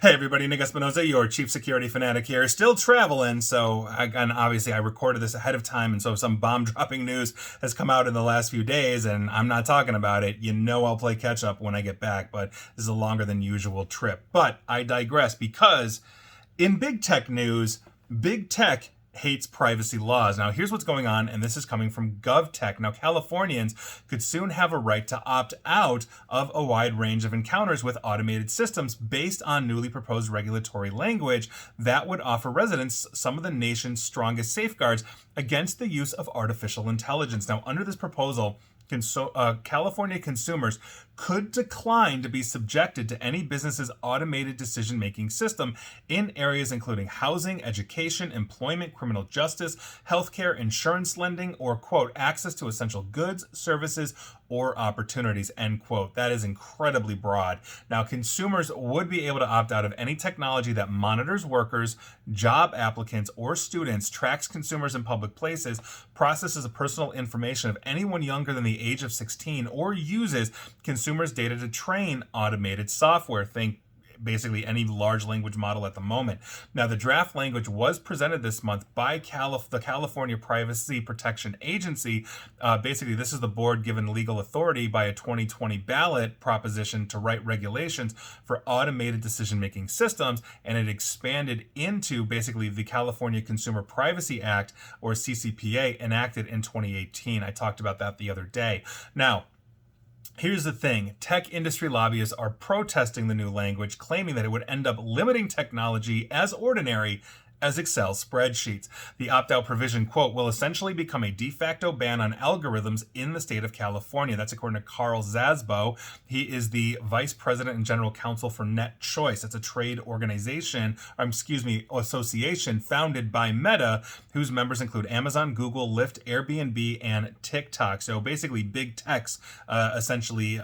Hey everybody, Nick Espinoza, your chief security fanatic here, still traveling. And obviously I recorded this ahead of time, and so some bomb dropping news has come out in the last few days, and I'm not talking about it. You know I'll play catch up when I get back, but this is a longer than usual trip. But I digress, because in big tech news, big tech hates privacy laws. Now, here's what's going on, and this is coming from GovTech. Now, Californians could soon have a right to opt out of a wide range of encounters with automated systems based on newly proposed regulatory language that would offer residents some of the nation's strongest safeguards against the use of artificial intelligence. Now, under this proposal, California consumers could decline to be subjected to any business's automated decision-making system in areas including housing, education, employment, criminal justice, healthcare, insurance lending, or, quote, access to essential goods, services, or opportunities, end quote. That is incredibly broad. Now, consumers would be able to opt out of any technology that monitors workers, job applicants, or students, tracks consumers in public places, processes the personal information of anyone younger than the age of 16, or uses consumers' data to train automated software. Think basically any large language model at the moment. Now, the draft language was presented this month by the California Privacy Protection Agency. Basically, this is the board given legal authority by a 2020 ballot proposition to write regulations for automated decision-making systems, and it expanded into basically the California Consumer Privacy Act, or CCPA, enacted in 2018. I talked about that the other day. Now, here's the thing. Tech industry lobbyists are protesting the new language, claiming that it would end up limiting technology as ordinary as Excel spreadsheets. The opt-out provision, quote, will essentially become a de facto ban on algorithms in the state of California. That's according to Carl Zasbo. He is the vice president and general counsel for Net Choice. It's a trade organization, association founded by Meta, whose members include Amazon, Google, Lyft, Airbnb, and TikTok. So basically big tech's essentially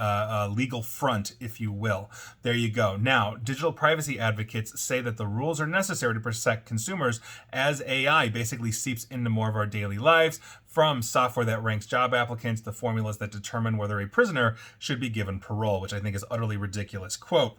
legal front, if you will. There you go. Now, digital privacy advocates say that the rules are necessary to protect consumers as AI basically seeps into more of our daily lives, from software that ranks job applicants to formulas that determine whether a prisoner should be given parole, which I think is utterly ridiculous. Quote,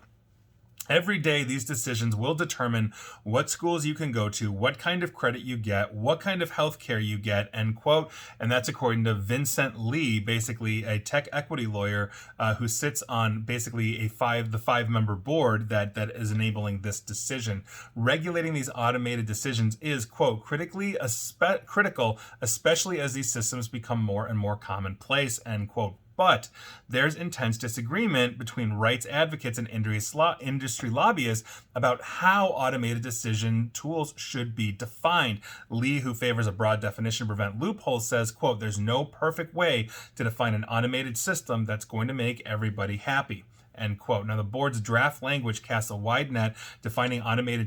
every day, these decisions will determine what schools you can go to, what kind of credit you get, what kind of health care you get, end quote. And that's according to Vincent Lee, basically a tech equity lawyer who sits on basically the five-member board that is enabling this decision. Regulating these automated decisions is, quote, critical, especially as these systems become more and more commonplace, end quote. But there's intense disagreement between rights advocates and industry lobbyists about how automated decision tools should be defined. Lee, who favors a broad definition to prevent loopholes, says, quote, there's no perfect way to define an automated system that's going to make everybody happy, end quote. Now, the board's draft language casts a wide net, defining automated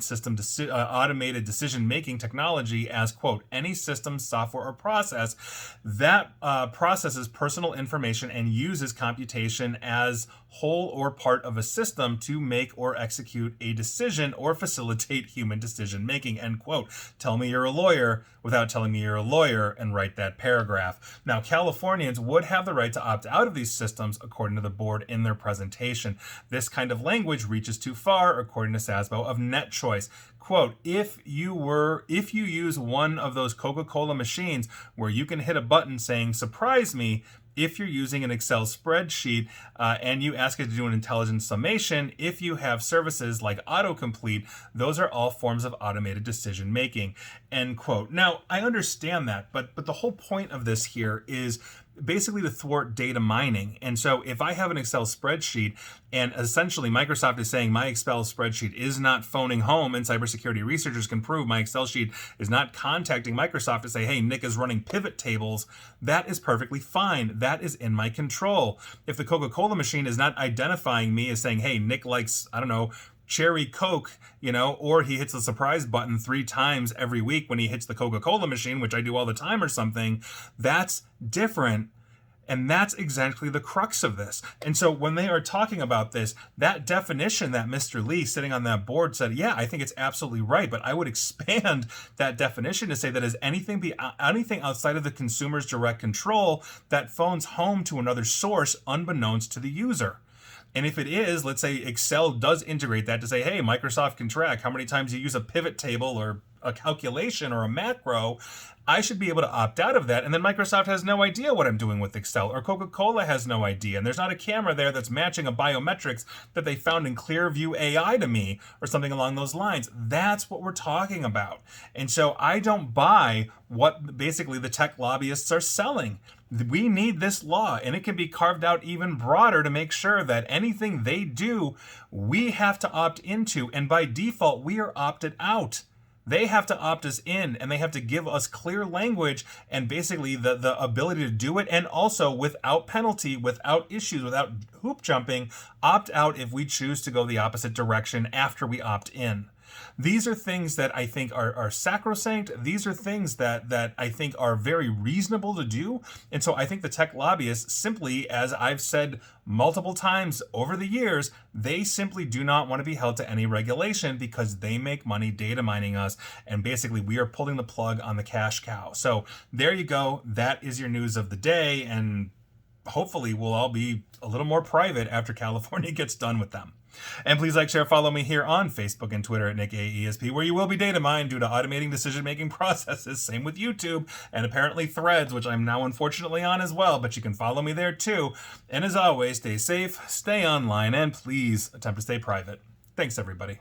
decision-making technology as, quote, any system, software, or process that processes personal information and uses computation as whole or part of a system to make or execute a decision or facilitate human decision-making, end quote. Tell me you're a lawyer without telling me you're a lawyer, and write that paragraph. Now, Californians would have the right to opt out of these systems, according to the board in their presentation. This kind of language reaches too far, according to Zasbo of Net Choice. Quote, if you use one of those Coca-Cola machines where you can hit a button saying, surprise me, if you're using an Excel spreadsheet and you ask it to do an intelligent summation, if you have services like autocomplete, those are all forms of automated decision making, end quote. Now, I understand that, but the whole point of this here is basically to thwart data mining. And so if I have an Excel spreadsheet and essentially Microsoft is saying my Excel spreadsheet is not phoning home, and cybersecurity researchers can prove my Excel sheet is not contacting Microsoft to say, hey, Nick is running pivot tables, that is perfectly fine. That is in my control. If the Coca-Cola machine is not identifying me as saying, hey, Nick likes, I don't know, cherry Coke, or he hits the surprise button 3 times every week when he hits the Coca-Cola machine, which I do all the time or something, that's different. And that's exactly the crux of this. And so when they are talking about this, that definition that Mr. Lee sitting on that board said, yeah, I think it's absolutely right, but I would expand that definition to say that as anything outside of the consumer's direct control that phones home to another source unbeknownst to the user. And if it is, let's say Excel does integrate that to say, hey, Microsoft can track how many times you use a pivot table or a calculation or a macro, I should be able to opt out of that. And then Microsoft has no idea what I'm doing with Excel, or Coca-Cola has no idea. And there's not a camera there that's matching a biometrics that they found in Clearview AI to me, or something along those lines. That's what we're talking about. And so I don't buy what basically the tech lobbyists are selling. We need this law, and it can be carved out even broader to make sure that anything they do, we have to opt into. And by default, we are opted out. They have to opt us in, and they have to give us clear language and basically the ability to do it, and also without penalty, without issues, without hoop jumping, opt out if we choose to go the opposite direction after we opt in. These are things that I think are sacrosanct. These are things that I think are very reasonable to do. And so I think the tech lobbyists simply, as I've said multiple times over the years, they simply do not want to be held to any regulation because they make money data mining us. And basically we are pulling the plug on the cash cow. So there you go. That is your news of the day. And hopefully we'll all be a little more private after California gets done with them. And please like, share, follow me here on Facebook and Twitter at NickAESP, where you will be data mined due to automating decision-making processes. Same with YouTube and apparently Threads, which I'm now unfortunately on as well, but you can follow me there too. And as always, stay safe, stay online, and please attempt to stay private. Thanks, everybody.